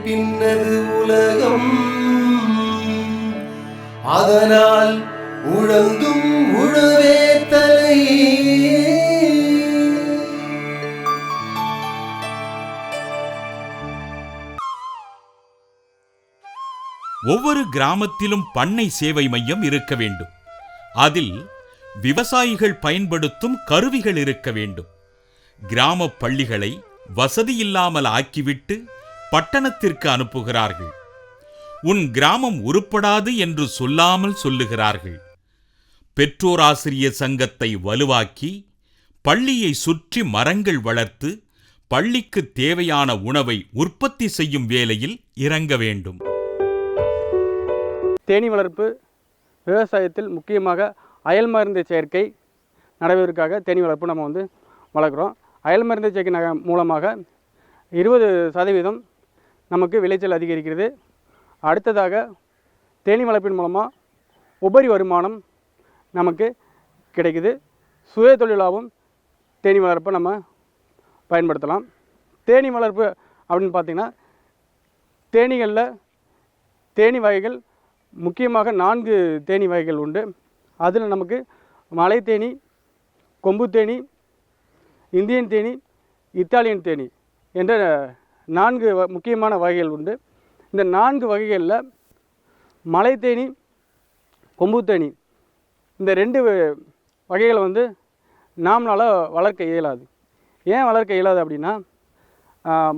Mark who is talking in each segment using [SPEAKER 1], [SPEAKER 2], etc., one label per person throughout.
[SPEAKER 1] பின்னது உலகம், அதனால் உழந்தும் உழவே தலை.
[SPEAKER 2] ஒவ்வொரு கிராமத்திலும் பண்ணை சேவை மையம் இருக்க வேண்டும். அதில் விவசாயிகள் பயன்படுத்தும் கருவிகள் இருக்க வேண்டும். கிராம பள்ளிகளை வசதியில்லாமல் ஆக்கிவிட்டு பட்டணத்திற்கு அனுப்புகிறார்கள். உன் கிராமம் உருப்படாது என்று சொல்லாமல் சொல்லுகிறார்கள். பெற்றோராசிரியர் சங்கத்தை வலுவாக்கி பள்ளியை சுற்றி மரங்கள் வளர்த்து பள்ளிக்கு தேவையான உணவை உற்பத்தி செய்யும் வேலையில் இறங்க வேண்டும்.
[SPEAKER 3] தேனீ வளர்ப்பு விவசாயத்தில் முக்கியமாக அயல் மருந்து சேர்க்கை நடைபெறுவதற்காக தேனீ வளர்ப்பு நம்ம வளர்க்குறோம். அயல் மருந்து சேர்க்கை மூலமாக 20% நமக்கு விளைச்சல் அதிகரிக்கிறது. அடுத்ததாக தேனீ வளர்ப்பின் மூலமாக உபரி வருமானம் நமக்கு கிடைக்குது. சுய தொழிலாகவும் தேனீ வளர்ப்பை நம்ம பயன்படுத்தலாம். தேனீ வளர்ப்பு அப்படின்னு பார்த்திங்கன்னா தேனீகளில் தேனீ வகைகள் முக்கியமாக 4 தேனீ வகைகள் உண்டு. அதில் நமக்கு மலை தேனீ, கொம்பு தேனீ, இந்தியன் தேனீ, இத்தாலியன் தேனீ என்ற 4 முக்கியமான வகைகள் உண்டு. இந்த 4 வகைகளில் மலை தேனீ, கொம்பு தேனீ இந்த 2 வகைகளை நாமளால் வளர்க்க இயலாது. ஏன் வளர்க்க இயலாது அப்படின்னா,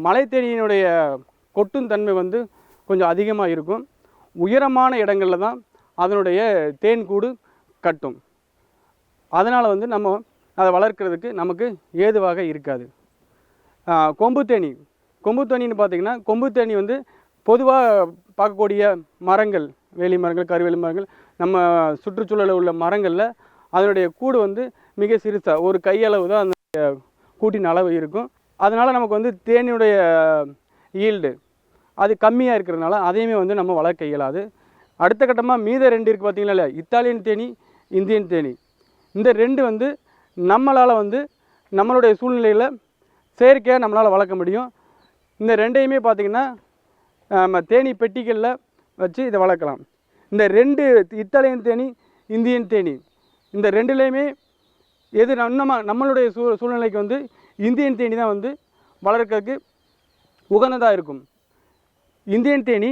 [SPEAKER 3] மலை தேனியினுடைய கொட்டும் தன்மை கொஞ்சம் அதிகமாக இருக்கும். உயரமான இடங்களில் தான் அதனுடைய தேன் கூடு கட்டும். அதனால் நம்ம அதை வளர்க்குறதுக்கு நமக்கு ஏதுவாக இருக்காது. கொம்பு தேனின்னு பார்த்திங்கன்னா, கொம்பு தேனி பொதுவாக பார்க்கக்கூடிய மரங்கள், வேலி மரங்கள், கருவேலி மரங்கள், நம்ம சுற்றுச்சூழலில் உள்ள மரங்களில் அதனுடைய கூடு மிக சிறுசாக ஒரு கையளவு தான் அந்த கூட்டின் அளவு இருக்கும். அதனால் நமக்கு தேனியுடைய ஈல்டு அது கம்மியாக இருக்கிறதுனால அதையுமே நம்ம வளர்க்க இயலாது. அடுத்த கட்டமாக மீத 2 இருக்குது பார்த்திங்களா, இத்தாலியன் தேனி, இந்தியன் தேனி. இந்த 2 நம்மளால் நம்மளுடைய சூழ்நிலையில் செயற்கையாக நம்மளால் வளர்க்க முடியும். இந்த 2ஐயுமே பார்த்திங்கன்னா நம்ம தேனி பெட்டிகளில் வச்சு இதை வளர்க்கலாம். இந்த 2 இத்தாலியன் தேனி, இந்தியன் தேனி இந்த 2லேயுமே எது நம்மளுடைய சூழ்நிலைக்கு இந்தியன் தேனி தான் வளர்க்கறதுக்கு உகந்ததாக இருக்கும். இந்தியன் தேனி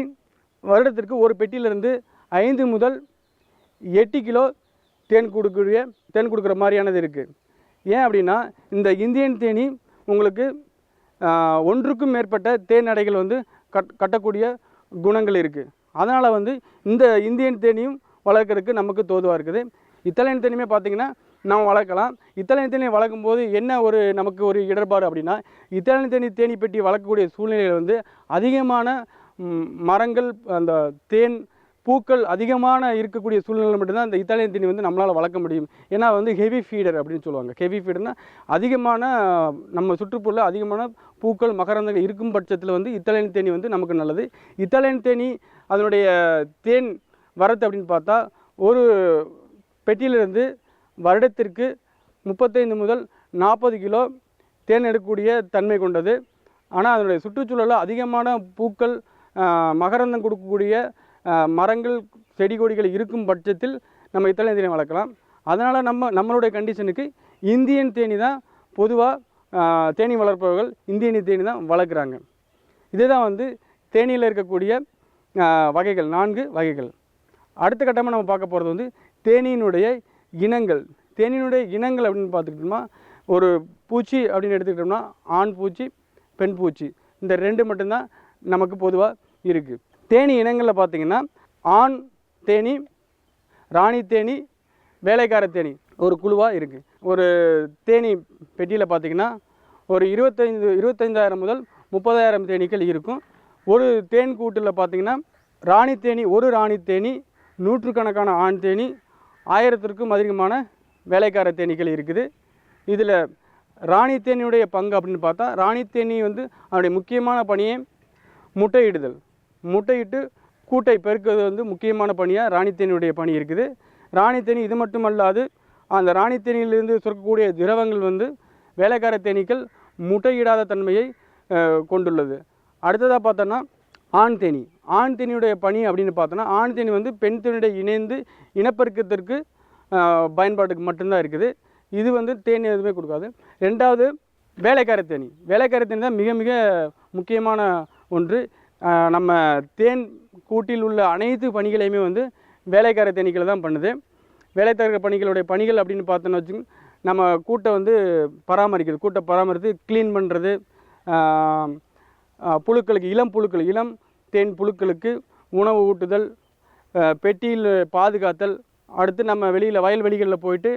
[SPEAKER 3] வருடத்திற்கு ஒரு பெட்டியிலிருந்து 5 முதல் 8 கிலோ தேன் கொடுக்குற மாதிரியானது இருக்குது. ஏன் அப்படின்னா, இந்த இந்தியன் தேனி உங்களுக்கு 1க்கும் மேற்பட்ட தேன் அடைகள் கட்டக்கூடிய குணங்கள் இருக்குது. அதனால் இந்த இந்தியன் தேனியும் வளர்க்குறதுக்கு நமக்கு தோதுவாக இருக்குது. இத்தாலியன் தேனியுமே பார்த்திங்கன்னா நம்ம வளர்க்கலாம். இத்தாலியன் தேனி வளர்க்கும் போது என்ன நமக்கு ஒரு இடர்பாடு அப்படின்னா, இத்தாலியன் தேனி பெட்டி வளர்க்கக்கூடிய சூழ்நிலையில் அதிகமான மரங்கள், அந்த தேன் பூக்கள் அதிகமான இருக்கக்கூடிய சூழ்நிலை மட்டும்தான் இந்த இத்தாலியன் தேனி நம்மளால் வளர்க்க முடியும். ஏன்னா ஹெவி ஃபீடர் அப்படின்னு சொல்லுவாங்க. ஹெவி ஃபீடர்னால் அதிகமான நம்ம சுற்றுப்புற அதிகமான பூக்கள், மகரந்தங்கள் இருக்கும் பட்சத்தில் இத்தாலியன் தேனி நமக்கு நல்லது. இத்தாலியன் தேனி அதனுடைய தேன் வரத்து அப்படின்னு பார்த்தா ஒரு பெட்டியிலிருந்து வருடத்திற்கு 35 முதல் 40 கிலோ தேன் எடுக்கக்கூடிய தன்மை கொண்டது. ஆனால் அதனுடைய சுற்றுச்சூழலில் அதிகமான பூக்கள், மகரந்தம் கொடுக்கக்கூடிய மரங்கள், செடி கொடிகள் இருக்கும் பட்சத்தில் நம்ம இத்தாலியன் தேனி வளர்க்கலாம். அதனால் நம்மளுடைய கண்டிஷனுக்கு இந்தியன் தேனி தான் பொதுவாக தேனி வளர்ப்பவர்கள் இந்தியன் தேனி தான் வளர்க்குறாங்க. இதுதான் தேனியில் இருக்கக்கூடிய வகைகள், 4 வகைகள். அடுத்த கட்டமாக நம்ம பார்க்க போகிறது தேனியினுடைய இனங்கள். தேனியினுடைய இனங்கள் அப்படின்னு பார்த்துக்கிட்டோம்னா, ஒரு பூச்சி அப்படின்னு எடுத்துக்கிட்டோம்னா ஆண் பூச்சி, பெண் பூச்சி இந்த 2 மட்டும்தான் நமக்கு பொதுவாக இருக்குது. தேனி இனங்களில் பார்த்திங்கன்னா ஆண் தேனி, ராணி தேனி, வேலைக்கார தேனி ஒரு குழுவாக இருக்குது. ஒரு தேனி பெட்டியில் பார்த்திங்கன்னா ஒரு 25,000 முதல் 30,000 தேனீக்கள் இருக்கும். ஒரு தேன் கூட்டில் பார்த்திங்கன்னா ராணி தேனி, ஒரு ராணி தேனி, நூற்றுக்கணக்கான ஆண் தேனி, 1000க்கும் அதிகமான வேலைக்கார தேனீக்கள் இருக்குது. இதில் ராணி தேனியுடைய பங்கு அப்படின்னு பார்த்தா, ராணி தேனி அதனுடைய முக்கியமான பணியே முட்டையிடுதல். முட்டையிட்டு கூட்டை பெருக்குவது முக்கியமான பணியாக ராணி தேனியுடைய பணி இருக்குது. ராணி தேனி இது மட்டுமல்லாது அந்த ராணி தேனியிலிருந்து சுரக்கக்கூடிய திரவங்கள் வேலைக்கார தேனீக்கள் முட்டையிடாத தன்மையை கொண்டுள்ளது. அடுத்ததாக பார்த்தோன்னா ஆண் தேனி. ஆண் தேனியுடைய பணி அப்படின்னு பார்த்தோன்னா, ஆண் தேனி வந்து பெண் தேனியுடைய இணைந்து இனப்பெருக்கத்திற்கு பயன்பாட்டுக்கு மட்டும்தான் இருக்குது. இது வந்து தேனி எதுவுமே கொடுக்காது. ரெண்டாவது வேலைக்கார தேனி. வேலைக்கார தேனி தான் மிக மிக முக்கியமான ஒன்று. நம்ம தேன் கூட்டில் உள்ள அனைத்து பணிகளையுமே வந்து வேலைக்கார தேனீக்களை தான் பண்ணுது. வேலைக்கார பணிகளுடைய பணிகள் அப்படின்னு பார்த்தோன்னு வச்சுக்கோங்க, நம்ம கூட்டை வந்து பராமரிக்கிறது, கூட்டை பராமரித்து க்ளீன் பண்ணுறது, புழுக்களுக்கு இளம் தேன் புழுக்களுக்கு உணவு ஊட்டுதல், பெட்டியில் பாதுகாத்தல், அடுத்து நம்ம வெளியில் வயல்வெளிகளில் போயிட்டு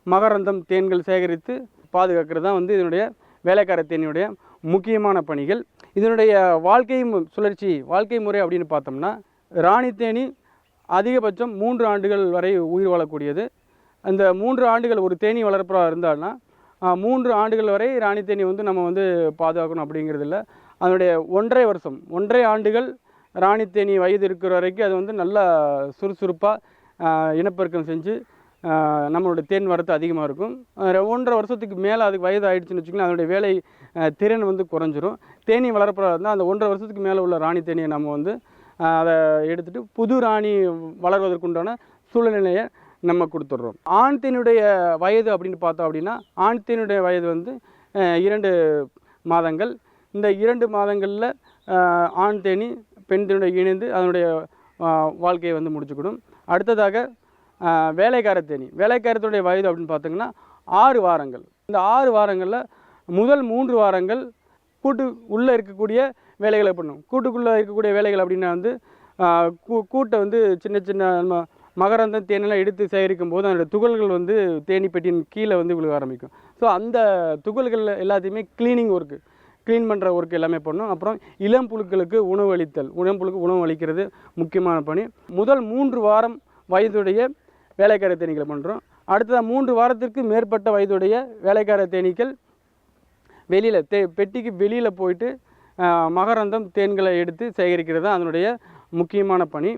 [SPEAKER 3] மகரந்தம் தேன்கள் சேகரித்து பாதுகாக்கிறது தான் வந்து இதனுடைய வேலைக்கார தேனியுடைய முக்கியமான பணிகள். இதனுடைய வாழ்க்கை முறை அப்படின்னு பார்த்தோம்னா, ராணி தேனி அதிகபட்சம் 3 ஆண்டுகள் வரை உயிர் வாழக்கூடியது. அந்த 3 ஆண்டுகள் ஒரு தேனி வளர்ப்பராக இருந்தால்னா 3 ஆண்டுகள் வரை ராணி தேனி வந்து நம்ம வந்து பாதுகாக்கணும் அப்படிங்கிறது இல்லை. அதனுடைய 1.5 ஆண்டுகள் ராணி தேனி வயது இருக்கிற வரைக்கும் அது வந்து நல்லா சுறுசுறுப்பாக இனப்பெருக்கம் செஞ்சு நம்மளோட தேன் வரத்து அதிகமாக இருக்கும். 1.5 வருஷத்துக்கு மேலே அதுக்கு வயது ஆகிடுச்சுன்னு வச்சுக்கலாம், அதனுடைய வேலை திறன் வந்து குறைஞ்சிரும். தேனி வளர்ப்பதாக இருந்தால் அந்த 1.5 வருஷத்துக்கு மேலே உள்ள ராணி தேனியை நம்ம வந்து அதை எடுத்துகிட்டு புது ராணி வளர்வதற்குண்டான சூழ்நிலையை நம்ம கொடுத்துட்றோம். ஆண் தேனியுடைய வயது அப்படின்னு பார்த்தோம் அப்படின்னா, ஆண் தேனியுடைய வயது வந்து 2 மாதங்கள். இந்த 2 மாதங்களில் ஆண் தேனி பெண் தேனியுடைய இணைந்து அதனுடைய வாழ்க்கையை வந்து முடிச்சுக்கிடும். அடுத்ததாக வேலைக்கார தேனி. வேலைக்காரத்துடைய வயது அப்படின்னு பார்த்தீங்கன்னா 6 வாரங்கள். இந்த 6 வாரங்களில் முதல் 3 வாரங்கள் கூட்டு உள்ளே இருக்கக்கூடிய வேலைகளை பண்ணும். கூட்டுக்குள்ளே இருக்கக்கூடிய வேலைகள் அப்படின்னா வந்து கூட்டை வந்து சின்ன சின்ன மகரந்தம் தேனெல்லாம் எடுத்து சேகரிக்கும் போது அதனுடைய துகள்கள் வந்து தேனி பெட்டியின் கீழே வந்து விழுக ஆரம்பிக்கும். ஸோ அந்த துகள்கள் எல்லாத்தையுமே க்ளீன் பண்ணுற ஒர்க் எல்லாமே பண்ணும். அப்புறம் இளம் புழுக்களுக்கு உணவு அளித்தல், உணவு அளிக்கிறது முக்கியமான பணி. முதல் 3 வாரம் வயதுடைய வேலைக்கார தேனீக்களை பண்ணுறோம். அடுத்ததாக 3 வாரத்திற்கு மேற்பட்ட வயதுடைய வேலைக்கார தேனீக்கள் வெளியில் பெட்டிக்கு வெளியில் போயிட்டு மகரந்தம் தேன்களை எடுத்து சேகரிக்கிறது தான் அதனுடைய முக்கியமான பணி.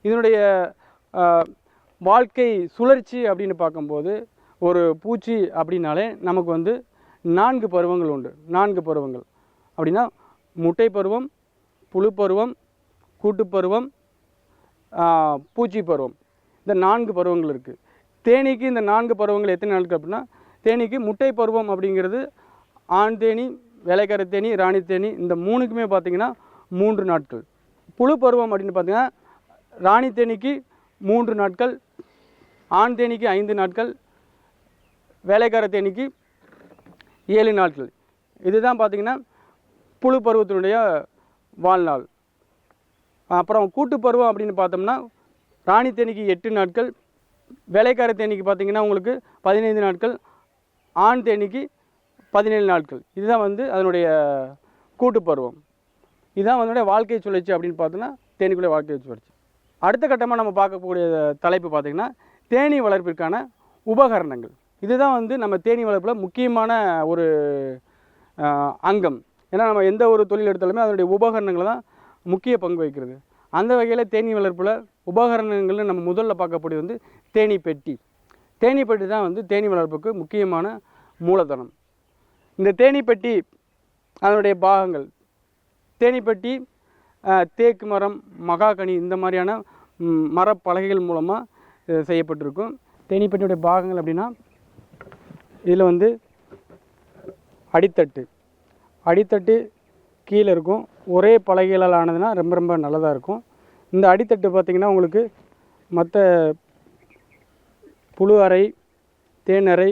[SPEAKER 3] இதனுடைய வாழ்க்கை சுழற்சி அப்படின்னு பார்க்கும்போது, ஒரு பூச்சி அப்படின்னாலே நமக்கு வந்து 4 பருவங்கள் உண்டு. 4 பருவங்கள் அப்படின்னா முட்டை பருவம், புழு பருவம், கூட்டுப்பருவம், பூச்சி பருவம். இந்த 4 பருவங்கள் இருக்குது. தேனீக்கு இந்த 4 பருவங்கள் எத்தனை நாட்கள் அப்படின்னா, தேனீக்கு முட்டை பருவம் அப்படிங்கிறது ஆண் தேனி, வேலைக்கார தேனி, ராணி தேனி இந்த 3க்குமே பார்த்திங்கன்னா 3 நாட்கள். புழு பருவம் அப்படின்னு பார்த்திங்கன்னா ராணி தேனிக்கு 3 நாட்கள், ஆண் தேனிக்கு 5 நாட்கள், வேலைக்கார தேனிக்கு 7 நாட்கள். இதுதான் பார்த்திங்கன்னா புழு பருவத்தினுடைய வாழ்நாள். அப்புறம் கூட்டு பருவம் அப்படின்னு பார்த்தோம்னா ராணி தேனிக்கு 8 நாட்கள், வேலைக்கார தேனிக்கு பார்த்திங்கன்னா உங்களுக்கு 15 நாட்கள், ஆண் தேனிக்கு 17 நாட்கள். இதுதான் வந்து அதனுடைய கூட்டு பருவம். இதுதான் அதனுடைய வாழ்க்கை சுழற்சி அப்படின்னு பார்த்தோன்னா தேனீக்குள்ளே வாழ்க்கை சுழற்சி. அடுத்த கட்டமாக நம்ம பார்க்கக்கூடிய தலைப்பு பார்த்திங்கன்னா தேனீ வளர்ப்பிற்கான உபகரணங்கள். இதுதான் வந்து நம்ம தேனீ வளர்ப்பில் முக்கியமான ஒரு அங்கம். ஏன்னா நம்ம எந்த ஒரு தொழில் எடுத்தாலுமே அதனுடைய உபகரணங்கள் தான் முக்கிய பங்கு வகிக்கிறது. அந்த வகையில் தேனீ வளர்ப்பில் உபகரணங்கள்னு நம்ம முதல்ல பார்க்கக்கூடியது வந்து தேனீ பெட்டி. தேனீ பெட்டி தான் வந்து தேனீ வளர்ப்புக்கு முக்கியமான மூலதனம். இந்த தேனீ பெட்டி அதனுடைய பாகங்கள், தேனீ பெட்டி தேக்கு மரம், மகாகனி இந்த மாதிரியான மரப்பலகைகள் மூலமாக செய்யப்பட்டிருக்கும். தேனீ பெட்டியுடைய பாகங்கள் அப்படின்னா இதில் வந்து அடித்தட்டு கீழே இருக்கும். ஒரே பலகைகளால் ஆனதுன்னா ரொம்ப ரொம்ப நல்லதாக இருக்கும். இந்த அடித்தட்டு பார்த்திங்கன்னா உங்களுக்கு மற்ற புழு அறை, தேன் அறை,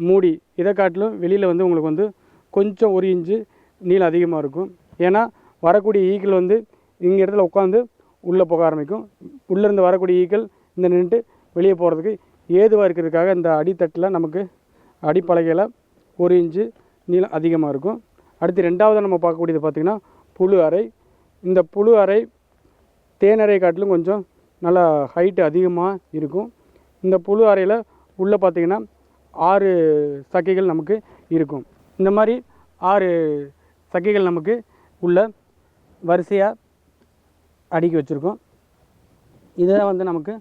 [SPEAKER 3] மூடி இதை காட்டிலும் வெளியில் வந்து உங்களுக்கு வந்து கொஞ்சம் 1 இன்ச்சு நீளம் அதிகமாக இருக்கும். ஏன்னா வரக்கூடிய ஈக்கள் வந்து இங்கே இடத்துல உட்காந்து உள்ளே போக ஆரம்பிக்கும். உள்ளேருந்து வரக்கூடிய ஈக்கள் இந்த நின்றுட்டு வெளியே போகிறதுக்கு ஏதுவாக இருக்கிறதுக்காக இந்த அடித்தட்டில் நமக்கு அடிப்பலகையில் 1 இன்ச்சு நீளம் அதிகமாக இருக்கும். அடுத்து 2வது நம்ம பார்க்கக்கூடியது பார்த்திங்கன்னா புழு அறை. இந்த புழு அறை தேனறை காட்டிலும் கொஞ்சம் நல்லா ஹைட்டு அதிகமாக இருக்கும். இந்த புழு அறையில் உள்ளே பார்த்திங்கன்னா 6 சக்கைகள் நமக்கு இருக்கும். இந்த மாதிரி 6 சக்கைகள் நமக்கு உள்ள வரிசையாக அடுக்கி வச்சுருக்கோம். இதுதான் வந்து நமக்கு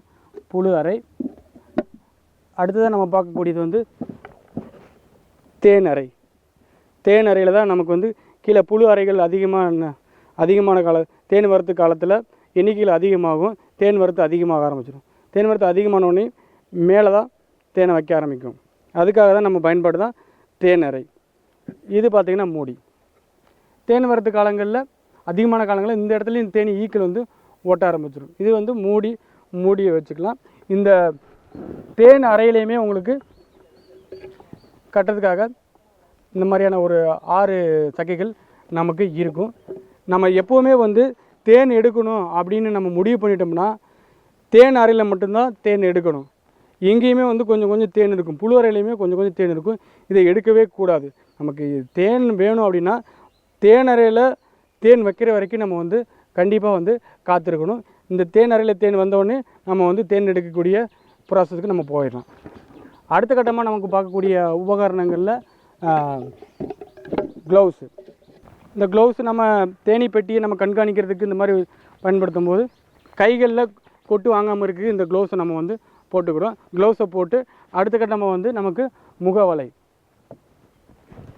[SPEAKER 3] புழு அறை. அடுத்ததாக நம்ம பார்க்கக்கூடியது வந்து தேன் அறையில் தான் நமக்கு வந்து கீழே புழு அறைகள் அதிகமான தேன் வரத்து காலத்தில் எண்ணிக்கையில் அதிகமாகும், தேன் வரத்து அதிகமாக ஆரம்பிச்சிடும். தேன் வரத்து அதிகமானோடனே மேலே தான் தேனை வைக்க ஆரம்பிக்கும். அதுக்காக தான் நம்ம பயன்பாடு தான் தேன் அறை. இது பார்த்திங்கன்னா மூடி. தேன் வரத்து காலங்களில் அதிகமான காலங்களில் இந்த இடத்துலையும் தேனி ஈக்கள் வந்து ஓட்ட ஆரம்பிச்சிடும். இது வந்து மூடியை வச்சுக்கலாம். இந்த தேன் அறையிலையுமே உங்களுக்கு கட்டுறதுக்காக இந்த மாதிரியான ஒரு 6 சக்கைகள் நமக்கு இருக்கும். நம்ம எப்போவுமே வந்து தேன் எடுக்கணும் அப்படின்னு நம்ம முடிவு பண்ணிட்டோம்னா தேன் அறையில் மட்டும்தான் தேன் எடுக்கணும். எங்கேயுமே வந்து கொஞ்சம் கொஞ்சம் தேன் இருக்கும், புழு அறையிலையுமே கொஞ்சம் கொஞ்சம் தேன் இருக்கும். இதை எடுக்கவே கூடாது. நமக்கு தேன் வேணும் அப்படின்னா தேன் அறையில் தேன் வைக்கிற வரைக்கும் நம்ம வந்து கண்டிப்பாக வந்து காத்திருக்கணும். இந்த தேன் அறையில் தேன் வந்தோடனே நம்ம வந்து தேன் எடுக்கக்கூடிய ப்ராசஸுக்கு நம்ம போயிடலாம். அடுத்த கட்டமாக நமக்கு பார்க்கக்கூடிய உபகரணங்களில் க்ளவுஸு. இந்த க்ளவுஸ் நம்ம தேனி பெட்டியை நம்ம கண்காணிக்கிறதுக்கு இந்த மாதிரி பயன்படுத்தும் போது கைகளில் கொட்டு வாங்காமல் இருக்குது இந்த க்ளவுஸை நம்ம வந்து போட்டுக்கிறோம். க்ளவுஸை போட்டு அடுத்த கட்டமாக வந்து நமக்கு முகவலை.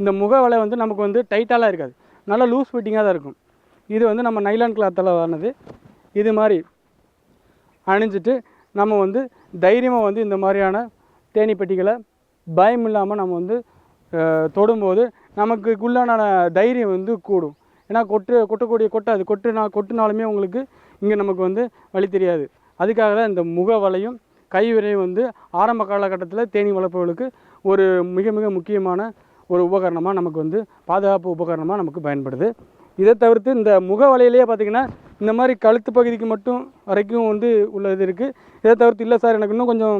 [SPEAKER 3] இந்த முகவலை வந்து நமக்கு வந்து டைட்டாலாம் இருக்காது, நல்லா லூஸ் ஃபிட்டிங்காக தான் இருக்கும். இது வந்து நம்ம நைலான் கிளாத்தில் ஆனது. இது மாதிரி அணிஞ்சிட்டு நம்ம வந்து தைரியமாக வந்து இந்த மாதிரியான தேனி பெட்டிகளை பயம் இல்லாமல் நம்ம வந்து தொடும்போது நமக்குள்ளான தைரியம் வந்து கூடும். ஏன்னா கொட்டக்கூடிய கொட்டை அது கொட்டுனாலுமே உங்களுக்கு இங்கே நமக்கு வந்து வழி தெரியாது. அதுக்காக தான் இந்த முகவலையும் கைவிரையும் வந்து ஆரம்ப காலகட்டத்தில் தேனி வளர்ப்பவர்களுக்கு ஒரு மிக மிக முக்கியமான ஒரு உபகரணமாக நமக்கு வந்து பாதுகாப்பு உபகரணமாக நமக்கு பயன்படுது. இதை தவிர்த்து இந்த முகவலையிலேயே பார்த்திங்கன்னா இந்த மாதிரி கழுத்து பகுதிக்கு மட்டும் வரைக்கும் வந்து உள்ளது இருக்குது. இதை தவிர்த்து இல்லை சார் எனக்கு இன்னும் கொஞ்சம்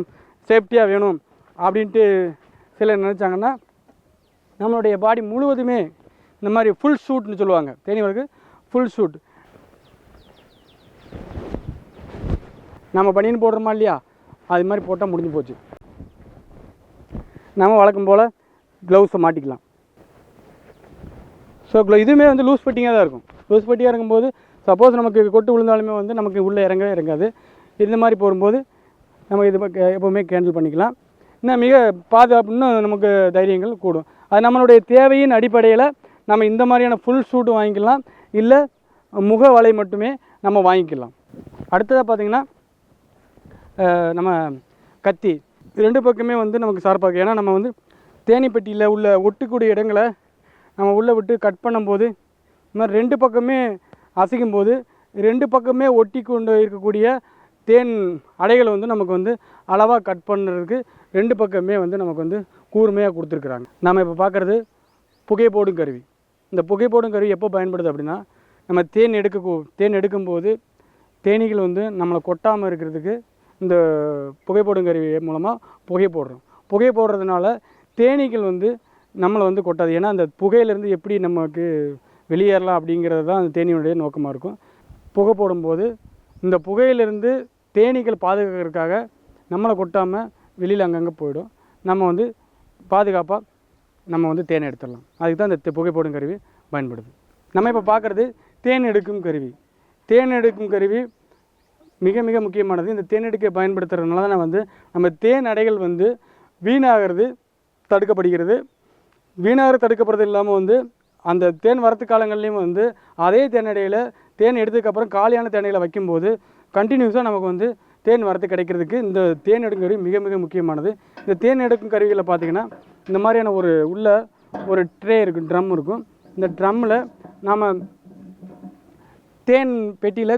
[SPEAKER 3] சேஃப்டியாக வேணும் அப்படின்ட்டு சிலர் நினச்சாங்கன்னா நம்மளுடைய பாடி முழுவதுமே இந்த மாதிரி ஃபுல் ஷூட்னு சொல்லுவாங்க. தேனிவர்களுக்கு ஃபுல் ஷூட் நம்ம பனியன் போடுறோமா இல்லையா, அது மாதிரி போட்டால் முடிஞ்சு போச்சு. நம்ம வழக்கம் போல் க்ளவுஸை மாட்டிக்கலாம். ஸோ இதுவுமே வந்து லூஸ் ஃபிட்டிங்காக தான் இருக்கும். லூஸ் ஃபிட்டிங்காக இருக்கும்போது சப்போஸ் நமக்கு கொட்டு விழுந்தாலுமே வந்து நமக்கு உள்ளே இறங்காது. இந்த மாதிரி போடும்போது நம்ம இது எப்போவுமே கேண்டில் பண்ணிக்கலாம். இன்னும் மிக பாதுகாப்புன்னு நமக்கு தைரியங்கள் கூடும். அது நம்மளுடைய தேவையின் அடிப்படையில் நம்ம இந்த மாதிரியான ஃபுல் ஷூட் வாங்கிக்கலாம், இல்லை முக வலை மட்டுமே நம்ம வாங்கிக்கலாம். அடுத்ததாக பார்த்திங்கன்னா நம்ம கத்தி. ரெண்டு பக்கமே வந்து நமக்கு ஷார்ப்பாக, ஏன்னா நம்ம வந்து தேனிப்பெட்டியில் உள்ள ஒட்டுக்கூடிய இடங்களை நம்ம உள்ளே விட்டு கட் பண்ணும்போது இந்த மாதிரி ரெண்டு பக்கமே அசைக்கும் போது ரெண்டு பக்கமே ஒட்டி கொண்டு இருக்கக்கூடிய தேன் அடைகளை வந்து நமக்கு வந்து அளவாக கட் பண்ணுறதுக்கு ரெண்டு பக்கமே வந்து நமக்கு வந்து கூர்மையாக கொடுத்துருக்குறாங்க. நம்ம இப்போ பார்க்குறது புகை போடும் கருவி. இந்த புகை போடும் கருவி எப்போ பயன்படுது அப்படின்னா, நம்ம தேன் எடுக்கும்போது தேனீகள் வந்து நம்மளை கொட்டாமல் இருக்கிறதுக்கு இந்த புகை போடும் கருவி மூலமாக புகை போடுறோம். புகை போடுறதுனால தேனீகள் வந்து நம்மளை வந்து கொட்டாது. ஏன்னா அந்த புகையிலேருந்து எப்படி நமக்கு வெளியேறலாம் அப்படிங்கிறது தான் அந்த தேனியுடைய நோக்கமாக இருக்கும். புகை போடும்போது இந்த புகையிலிருந்து தேனீகள் பாதுகாக்கிறதுக்காக நம்மளை கொட்டாமல் வெளியில் அங்கங்கே போயிடும். நம்ம வந்து பாதுகாப்பாக நம்ம வந்து தேனை எடுத்துடலாம். அதுக்கு தான் இந்த புகை போடும் கருவி பயன்படுது. நம்ம இப்போ பார்க்குறது தேன் எடுக்கும் கருவி. தேன் எடுக்கும் கருவி மிக மிக முக்கியமானது. இந்த தேன் எடுக்க பயன்படுத்துறதுனால தான் வந்து நம்ம தேன் அடைகள் வந்து வீணாகிறது தடுக்கப்படுகிறது. வீணாக தடுக்கப்படுறது இல்லாமல் வந்து அந்த தேன் வரத்து காலங்கள்லேயும் வந்து அதே தேனடையில் தேன் எடுத்ததுக்கப்புறம் காலியான தேனடையில் வைக்கும்போது கண்டினியூஸாக நமக்கு வந்து தேன் வரத்து கிடைக்கிறதுக்கு இந்த தேன் எடுக்கும் கருவி மிக மிக முக்கியமானது. இந்த தேன் எடுக்கும் கருவிகளை பார்த்திங்கன்னா இந்த மாதிரியான உள்ள ஒரு ட்ரே இருக்கும், ட்ரம் இருக்கும். இந்த ட்ரம்மில் நாம் தேன் பெட்டியில்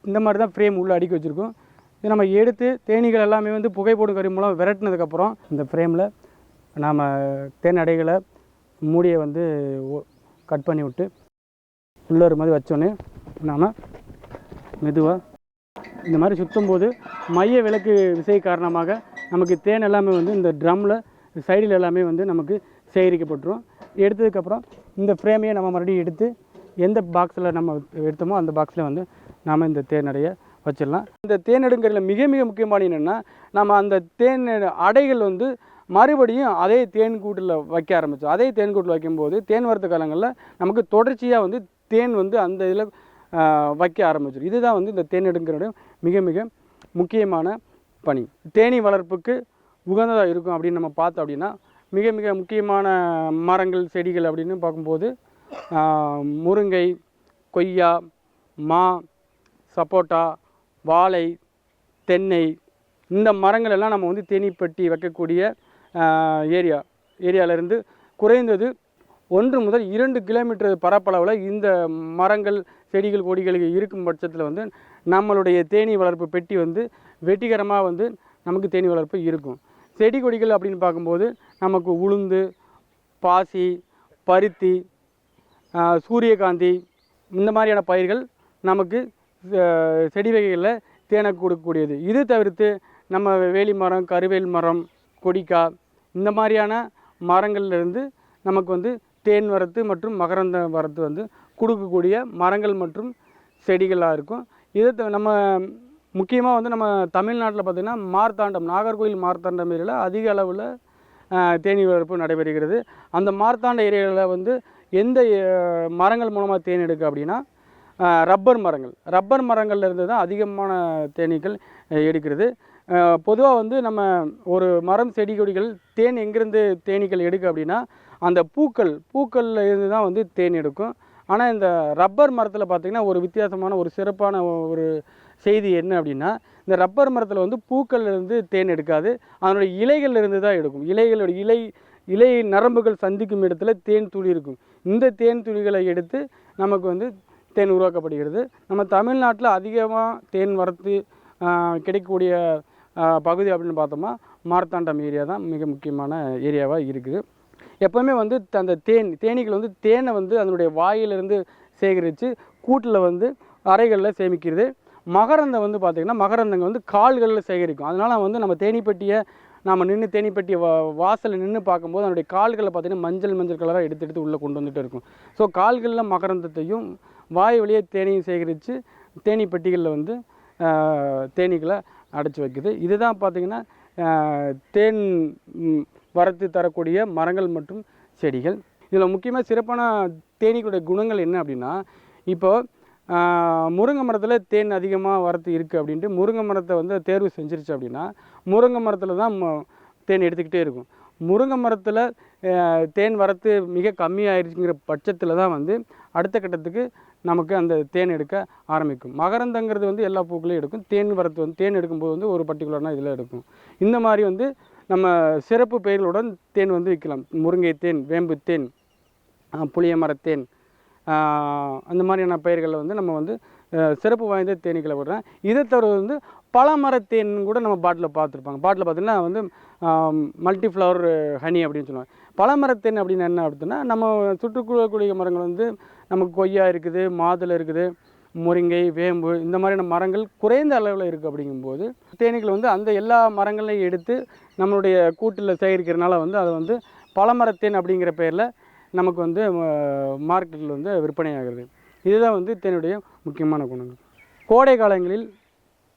[SPEAKER 3] இந்த மாதிரி தான் ஃப்ரேம் உள்ளே அடுக்கி வச்சுருக்கோம். இது நம்ம எடுத்து தேனீகள் எல்லாமே வந்து புகை போடும் கருவி மூலம் விரட்டினதுக்கப்புறம் இந்த ஃப்ரேமில் நாம் தேன் அடைகளை மூடியை வந்து கட் பண்ணி விட்டு உள்ளே ஒரு மாதிரி வச்சோன்னே நாம் மெதுவாக இந்த மாதிரி சுற்றும் போது மைய விளக்கு விசை காரணமாக நமக்கு தேன் எல்லாமே வந்து இந்த ட்ரம்மில் சைடில் எல்லாமே வந்து நமக்கு சேகரிக்கப்பட்டுரும். எடுத்ததுக்கப்புறம் இந்த ஃப்ரேமையை நம்ம மறுபடியும் எடுத்து எந்த பாக்ஸில் நம்ம எடுத்தோமோ அந்த பாக்ஸில் வந்து நாம் இந்த தேன் அடையை வச்சிடலாம். இந்த தேன் எடுங்கிறதுல மிக மிக முக்கியமான என்னென்னா, நம்ம அந்த தேன் அடைகள் வந்து மறுபடியும் அதே தேன் கூட்டில் வைக்க ஆரம்பித்தோம். அதே தேன் கூட்டில் வைக்கும்போது தேன் வரத்து காலங்களில் நமக்கு தொடர்ச்சியாக வந்து தேன் வந்து அந்த இதில் வைக்க ஆரம்பிச்சிடும். இதுதான் வந்து இந்த தேன் எடுங்கிற மிக மிக முக்கியமான பணி. தேனீ வளர்ப்புக்கு உகந்ததாக இருக்கும் அப்படின்னு நம்ம பார்த்தோம் அப்படின்னா, மிக மிக முக்கியமான மரங்கள் செடிகள் அப்படின்னு பார்க்கும்போது முருங்கை, கொய்யா, மா, சப்போட்டா, வாழை, தென்னை, இந்த மரங்கள் எல்லாம் நம்ம வந்து தேனீப்பெட்டி வைக்கக்கூடிய ஏரியாவிலேருந்து குறைந்தது 1 முதல் 2 கிலோமீட்டர் பரப்பளவில் இந்த மரங்கள், செடிகள், கொடிகள் இருக்கும் பட்சத்தில் வந்து நம்மளுடைய தேனீ வளர்ப்பு பெட்டி வந்து வெற்றிகரமாக வந்து நமக்கு தேனீ வளர்ப்பு இருக்கும். செடி கொடிகள் அப்படின்னு பார்க்கும்போது நமக்கு உளுந்து, பாசி, பருத்தி, சூரியகாந்தி, இந்த மாதிரியான பயிர்கள் நமக்கு செடி வகைகளில் தேனை கொடுக்கக்கூடியது. இது தவிர்த்து நம்ம வேலி மரம், கருவேல் மரம், கொடிக்காய், இந்த மாதிரியான மரங்கள்லேருந்து நமக்கு வந்து தேன் வரத்து மற்றும் மகரந்த வரத்து வந்து கொடுக்கக்கூடிய மரங்கள் மற்றும் செடிகளாக இருக்கும். இதை நம்ம முக்கியமாக வந்து நம்ம தமிழ்நாட்டில் பார்த்திங்கன்னா மார்த்தாண்டம், நாகர்கோவில் மார்த்தாண்டம் ஏரியாவில் அதிக அளவில் தேனீ வளர்ப்பு நடைபெறுகிறது. அந்த மார்த்தாண்ட ஏரியாவில் வந்து எந்த மரங்கள் மூலமாக தேன் எடுக்க அப்படின்னா ரப்பர் மரங்கள்லேருந்து தான் அதிகமான தேனீக்கள் எடுக்கிறது. பொதுவாக வந்து நம்ம ஒரு மரம், செடி கொடிகள் தேன் எங்கேருந்து தேனீக்கள் எடுக்க அப்படின்னா அந்த பூக்களில் இருந்து தான் வந்து தேன் எடுக்கும். ஆனால் இந்த ரப்பர் மரத்தில் பார்த்திங்கன்னா ஒரு வித்தியாசமான ஒரு சிறப்பான ஒரு செய்தி என்ன அப்படின்னா, இந்த ரப்பர் மரத்தில் வந்து பூக்கள்லேருந்து தேன் எடுக்காது, அதனுடைய இலைகள்லேருந்து தான் எடுக்கும். இலை நரம்புகள் சந்திக்கும் இடத்துல தேன் துளி இருக்கும். இந்த தேன் துளிகளை எடுத்து நமக்கு வந்து தேன் உருவாக்கப்படுகிறது. நம்ம தமிழ்நாட்டில் அதிகமாக தேன் வரத்து கிடைக்கக்கூடிய பகுதி அப்படின்னு பார்த்தோம்னா மார்த்தாண்டம் ஏரியா தான் மிக முக்கியமான ஏரியாவாக இருக்குது. எப்போவுமே வந்து அந்த தேனீக்கள் வந்து தேனை வந்து அதனுடைய வாயிலிருந்து சேகரித்து கூட்டில் வந்து அறைகளில் சேமிக்கிறது. மகரந்தம் வந்து பார்த்திங்கன்னா மகரந்தங்க வந்து கால்களில் சேகரிக்கும். அதனால் வந்து நம்ம தேனீப்பெட்டியை நம்ம நின்று தேனீப்பெட்டியை வாசலில் நின்று பார்க்கும்போது அதனுடைய கால்களில் பார்த்திங்கன்னா மஞ்சள் கலராக எடுத்து உள்ளே கொண்டு வந்துட்டு இருக்கும். ஸோ கால்களில் மகரந்தத்தையும் வாய் வழியே தேனையும் சேகரித்து தேனீப்பெட்டிகளில் வந்து தேனீக்களை அடைச்சி வைக்குது. இதுதான் பார்த்திங்கன்னா தேன் வரத்து தரக்கூடிய மரங்கள் மற்றும் செடிகள். இதில் முக்கியமாக சிறப்பான தேனீக்களுடைய குணங்கள் என்ன அப்படின்னா, இப்போது முருங்கை மரத்தில் தேன் அதிகமாக வரத்து இருக்குது அப்படின்ட்டு முருங்கை மரத்தை வந்து தேர்வு செஞ்சிருச்சு அப்படின்னா முருங்கை மரத்தில் தான் தேன் எடுத்துக்கிட்டே இருக்கும். முருங்கை மரத்தில் தேன் வரத்து மிக கம்மியாயிருச்சுங்கிற பட்சத்தில் தான் வந்து அடுத்த கட்டத்துக்கு நமக்கு அந்த தேன் எடுக்க ஆரம்பிக்கும். மகரந்தங்கிறது வந்து எல்லா பூக்களையும் எடுக்கும். தேன் வரத்து வந்து தேன் எடுக்கும்போது வந்து ஒரு பர்டிகுலரான இதில் எடுக்கும். இந்த மாதிரி வந்து நம்ம சிறப்பு பெயர்களுடன் தேன் வந்து விற்கலாம். முருங்கை தேன், வேம்பு தேன், புளிய மரத்தேன், அந்த மாதிரியான பயிர்களில் வந்து நம்ம வந்து சிறப்பு வாய்ந்த தேனீக்களை விடுறேன். இதை தவிர வந்து பழமரத்தேன் கூட நம்ம பாட்டில் பார்த்துருப்பாங்க. பாட்டில் பார்த்திங்கன்னா வந்து மல்டி ஃப்ளவர் ஹனி அப்படின்னு சொல்லுவாங்க. பழமரத்தேன் அப்படின்னு என்ன அப்படின்னா, நம்ம சுற்றுக்கூடிய மரங்கள் வந்து நமக்கு கொய்யா இருக்குது, மாதுளை இருக்குது, முருங்கை, வேம்பு, இந்த மாதிரியான மரங்கள் குறைந்த அளவில் இருக்குது. அப்படிங்கும்போது தேனீக்கள் வந்து அந்த எல்லா மரங்களையும் எடுத்து நம்மளுடைய கூட்டில் சேகரிக்கிறதுனால வந்து அதை வந்து பழமரத்தேன் அப்படிங்கிற பேரில் நமக்கு வந்து மார்க்கெட்டில் வந்து விற்பனையாகிறது. இதுதான் வந்து தேனுடைய முக்கியமான குணங்கள். கோடை காலங்களில்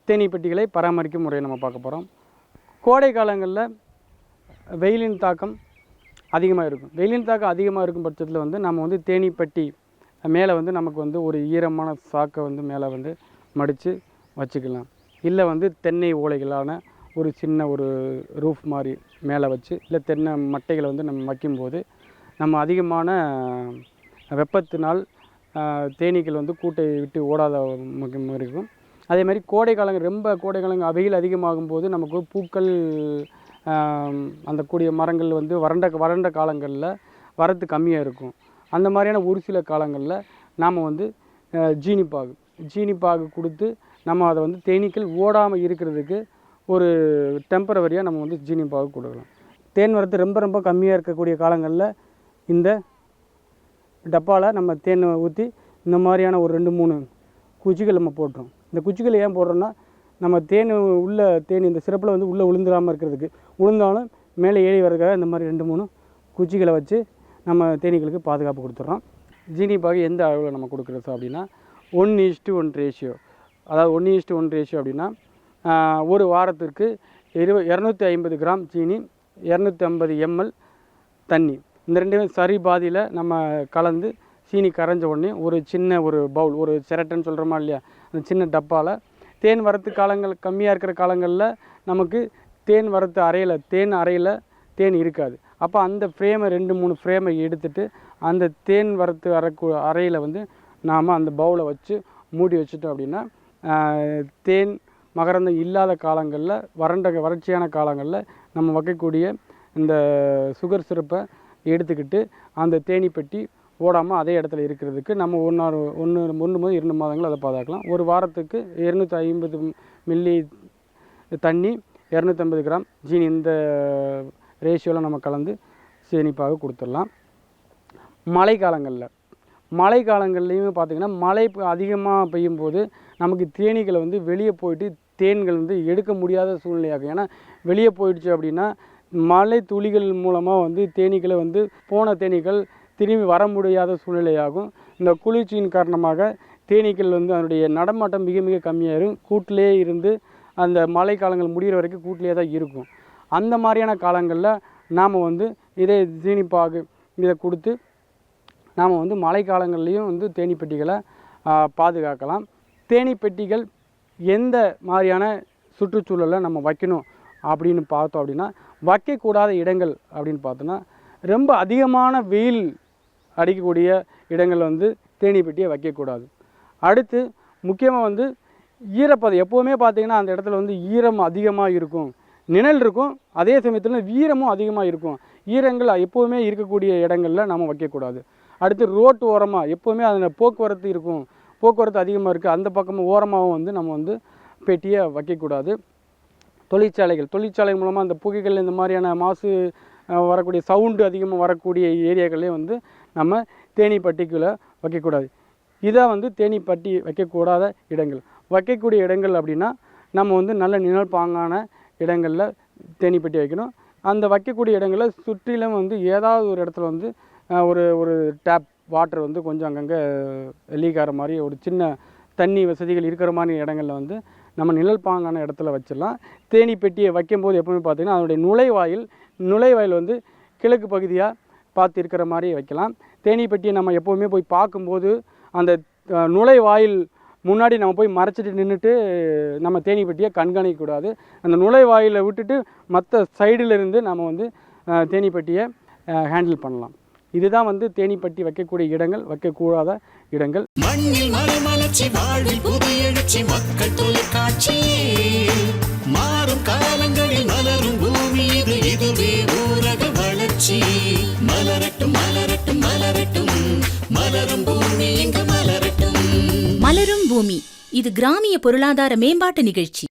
[SPEAKER 3] தேனீப்பெட்டிகளை பராமரிக்கும் முறையை நம்ம பார்க்க போகிறோம். கோடை காலங்களில் வெயிலின் தாக்கம் அதிகமாக இருக்கும். வெயிலின் தாக்கம் அதிகமாக இருக்கும் பட்சத்தில் வந்து நம்ம வந்து தேனீப்பெட்டி மேலே வந்து நமக்கு வந்து ஒரு ஈரமான சாக்கை வந்து மேலே வந்து மடித்து வச்சுக்கலாம். இல்லை வந்து தென்னை ஓலைகளான ஒரு சின்ன ஒரு ரூஃப் மாதிரி மேலே வச்சு, இல்லை தென்னை மட்டைகளை வந்து நம்ம வைக்கும்போது நம்ம அதிகமான வெப்பத்தினால் தேனீக்கள் வந்து கூட்டை விட்டு ஓடாத இருக்கும். அதே மாதிரி கோடை காலங்கள் ரொம்ப கோடை காலங்கள் வெயில் அதிகமாகும் போது நமக்கு பூக்கள் அந்த கூடிய மரங்கள் வந்து வறண்ட காலங்களில் வரத்து கம்மியாக இருக்கும். அந்த மாதிரியான ஒரு சில காலங்களில் நாம் வந்து ஜீனிப்பாகு கொடுத்து நம்ம அதை வந்து தேனீக்கள் ஓடாமல் இருக்கிறதுக்கு ஒரு டெம்பரவரியாக நம்ம வந்து ஜீனிப்பாகு கொடுக்கலாம். தேன் வரத்து ரொம்ப ரொம்ப கம்மியாக இருக்கக்கூடிய காலங்களில் இந்த டப்பாவில் நம்ம தேன் ஊற்றி இந்த மாதிரியான ஒரு 2-3 குச்சிகள் நம்ம போட்டுரும். இந்த குச்சிகள் ஏன் போடுறோன்னா, நம்ம தேன் இந்த சிறப்பில் வந்து உள்ளே விழுந்துடாமல் இருக்கிறதுக்கு, விழுந்தாலும் மேலே ஏறி வர்றதுக்காக இந்த மாதிரி 2-3 குச்சிகளை வச்சு நம்ம தேனீக்களுக்கு பாதுகாப்பு கொடுத்துட்றோம். ஜீனிப்பாகு எந்த அளவில் நம்ம கொடுக்குறது அப்படின்னா 1:1 ரேஷியோ. அதாவது 1:1 ரேஷியோ அப்படின்னா ஒரு வாரத்திற்கு 250 கிராம் சீனி, 250 ml தண்ணி, இந்த ரெண்டுமே சரி பாதியில் நம்ம கலந்து சீனி கரைஞ்ச உடனே ஒரு சின்ன ஒரு பவுல், ஒரு சிரட்டைன்னு சொல்கிறோமா இல்லையா, அந்த சின்ன டப்பாவில் தேன் வரத்து காலங்கள் கம்மியாக இருக்கிற காலங்களில் நமக்கு தேன் வரத்து அறையில் தேன் இருக்காது. அப்போ அந்த ஃப்ரேமை 2-3 ஃப்ரேமை எடுத்துகிட்டு அந்த தேன் வரத்து அறையில் வந்து நாம் அந்த பவுலை வச்சு மூடி வச்சுட்டோம் அப்படின்னா தேன் மகரந்தம் இல்லாத காலங்களில் வறட்சியான காலங்களில் நம்ம வைக்கக்கூடிய இந்த சுகர் சிரப்பை எடுத்துக்கிட்டு அந்த தேனி பெட்டி ஓடாமல் அதே இடத்துல இருக்கிறதுக்கு நம்ம 1 முதல் 2 மாதங்கள் அதை பாதுகாக்கலாம். ஒரு வாரத்துக்கு 250 மில்லி தண்ணி 250 கிராம் ஜீனி இந்த ரேஷியோவில் நம்ம கலந்து சேமிப்பாக கொடுத்துடலாம். மழை காலங்கள்லேயுமே பார்த்திங்கன்னா மழை அதிகமாக பெய்யும் போது நமக்கு தேனீக்களை வந்து வெளியே போயிட்டு தேன்கள் வந்து எடுக்க முடியாத சூழ்நிலையாகும். ஏன்னா வெளியே போயிடுச்சு அப்படின்னா மழை துளிகள் மூலமாக வந்து தேனீக்களை வந்து போன தேனீக்கள் திரும்பி வர முடியாத சூழ்நிலையாகும். இந்த குளிர்ச்சியின் காரணமாக தேனீக்கள் வந்து அதனுடைய நடமாட்டம் மிக மிக கம்மியாயிரும். கூட்டிலே இருந்து அந்த மழை காலங்கள் முடிகிற வரைக்கும் கூட்டிலே தான் இருக்கும். அந்த மாதிரியான காலங்களில் நாம் வந்து இதே சீனிப்பாகு இதை கொடுத்து நாம் வந்து மழை காலங்கள்லேயும் வந்து தேனி பெட்டிகளை பாதுகாக்கலாம். தேனி பெட்டிகள் எந்த மாதிரியான சுற்றுச்சூழலில் நம்ம வைக்கணும் அப்படின்னு பார்த்தோம் அப்படின்னா, வைக்கக்கூடாத இடங்கள் அப்படின்னு பார்த்தோன்னா, ரொம்ப அதிகமான வெயில் அடிக்கக்கூடிய இடங்கள் வந்து தேனி பெட்டியை வைக்கக்கூடாது. அடுத்து முக்கியமாக வந்து ஈரப்பதம் எப்போவுமே பார்த்திங்கன்னா அந்த இடத்துல வந்து ஈரம் அதிகமாக இருக்கும், நிழல் இருக்கும், அதே சமயத்தில் ஈரமும் அதிகமாக இருக்கும். ஈரங்கள் எப்போவுமே இருக்கக்கூடிய இடங்களில் நம்ம வைக்கக்கூடாது. அடுத்து ரோட்டு ஓரமாக எப்போவுமே அதில் போக்குவரத்து இருக்கும், போக்குவரத்து அதிகமாக இருக்குது, அந்த பக்கமும் ஓரமாகவும் வந்து நம்ம வந்து பெட்டியை வைக்கக்கூடாது. தொழிற்சாலை மூலமாக அந்த புகைகள் இந்த மாதிரியான மாசு வரக்கூடிய சவுண்டு அதிகமாக வரக்கூடிய ஏரியாக்கள்லேயே வந்து நம்ம தேனி பட்டிக்குள்ளே வைக்கக்கூடாது. இதான் வந்து தேனி பட்டி வைக்கக்கூடாத இடங்கள். வைக்கக்கூடிய இடங்கள் அப்படின்னா நம்ம வந்து நல்ல நிழல் பாங்கான இடங்களில் தேனி பெட்டி வைக்கணும். அந்த வைக்கக்கூடிய இடங்களில் சுற்றிலும் வந்து ஏதாவது ஒரு இடத்துல வந்து ஒரு டேப் வாட்டர் வந்து கொஞ்சம் அங்கங்கே லீக் ஆகிற மாதிரி ஒரு சின்ன தண்ணி வசதிகள் இருக்கிற மாதிரி இடங்களில் வந்து நம்ம நிழல் பாங்கான இடத்துல வச்சிடலாம். தேனி பெட்டியை வைக்கும்போது எப்பவுமே பார்த்திங்கன்னா அதனுடைய நுழைவாயில் வந்து கிழக்கு பகுதியாக பார்த்து இருக்கிற மாதிரி வைக்கலாம். தேனி பெட்டியை நம்ம எப்போவுமே போய் பார்க்கும்போது அந்த நுழைவாயில் முன்னாடி நம்ம போய் மறைச்சிட்டு நின்றுட்டு நம்ம தேனி பெட்டியை கண்காணிக்கக்கூடாது. அந்த நுழைவாயிலை விட்டுட்டு மற்ற சைடில் இருந்து நம்ம வந்து தேனி பெட்டியை ஹேண்டில் பண்ணலாம். இதுதான் வந்து தேனி பட்டி வைக்கக்கூடிய இடங்கள், வைக்கக்கூடாத இடங்கள்.
[SPEAKER 4] மண்ணில் மறுமலர்ச்சி, வாழ்வில் புது எழுச்சி, மக்கள் தொலைக்காட்சி. மாறும் காலங்களில் மலரும் பூமி இது, இதுவே ஊரக வளர்ச்சி. மலரட்டும் மலரட்டும் மலரட்டும், மலரும் பூமி இங்கு மலரட்டும்.
[SPEAKER 5] மலரும் பூமி இது கிராமிய பொருளாதார மேம்பாட்டு நிகழ்ச்சி.